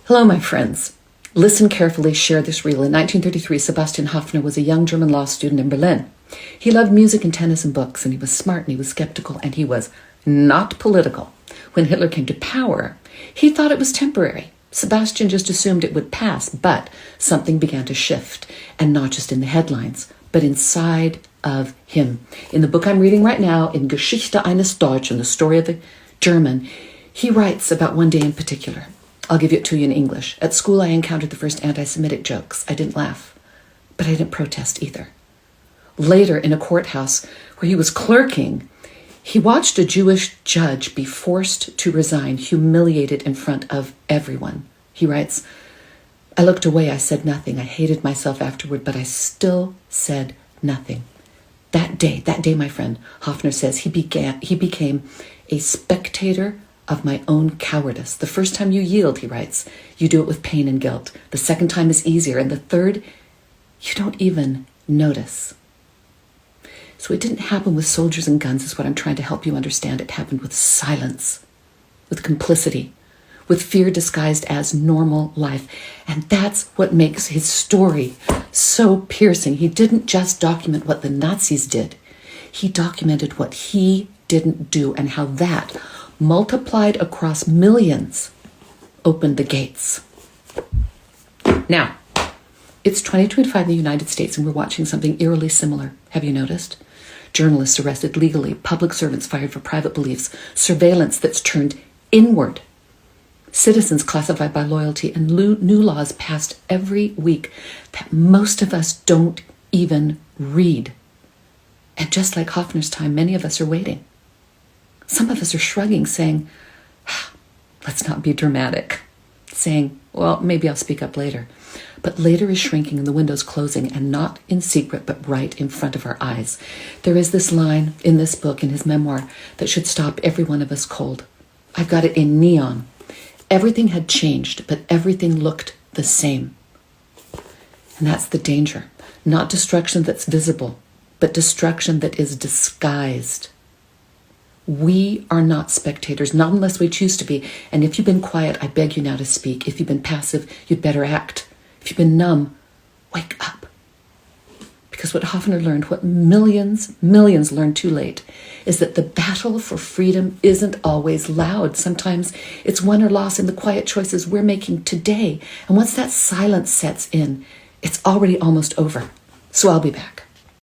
Hello, my friends. Listen carefully, share this reel. In 1933, Sebastian Haffner was a young German law student in Berlin. He loved music and tennis and books, and he was smart and he was skeptical and he was not political. When Hitler came to power, he thought it was temporary. Sebastian just assumed it would pass, but something began to shift, and not just in the headlines, but inside of him. In the book I'm reading right now, in Geschichte eines Deutschen, the story of the German, he writes about one day in particular. I'll give it to you in English. At school, I encountered the first anti-Semitic jokes. I didn't laugh, but I didn't protest either. Later, in a courthouse where he was clerking, he watched a Jewish judge be forced to resign, humiliated in front of everyone. He writes, I looked away, I said nothing. I hated myself afterward, but I still said nothing. That day, my friend, Hoffner says, he became a spectator of my own cowardice. The first time you yield, he writes, you do it with pain and guilt. The second time is easier, and the third, you don't even notice. So it didn't happen with soldiers and guns, is what I'm trying to help you understand. It happened with silence, with complicity, with fear disguised as normal life. And that's what makes his story so piercing. He didn't just document what the Nazis did. He documented what he didn't do and how that, multiplied across millions, opened the gates. Now, it's 2025 in the United States, and we're watching something eerily similar. Have you noticed? Journalists arrested legally, public servants fired for private beliefs, surveillance that's turned inward, citizens classified by loyalty, and new laws passed every week that most of us don't even read. And just like Hoffner's time, many of us are waiting. Some of us are shrugging, saying, let's not be dramatic. Saying, well, maybe I'll speak up later. But later is shrinking and the window's closing, and not in secret, but right in front of our eyes. There is this line in this book, in his memoir, that should stop every one of us cold. I've got it in neon. Everything had changed, but everything looked the same. And that's the danger. Not destruction that's visible, but destruction that is disguised. We are not spectators, not unless we choose to be. And if you've been quiet, I beg you now to speak. If you've been passive, you'd better act. If you've been numb, wake up. Because what Hoffner learned, what millions learned too late, is that the battle for freedom isn't always loud. Sometimes it's won or lost in the quiet choices we're making today. And once that silence sets in, it's already almost over. So I'll be back.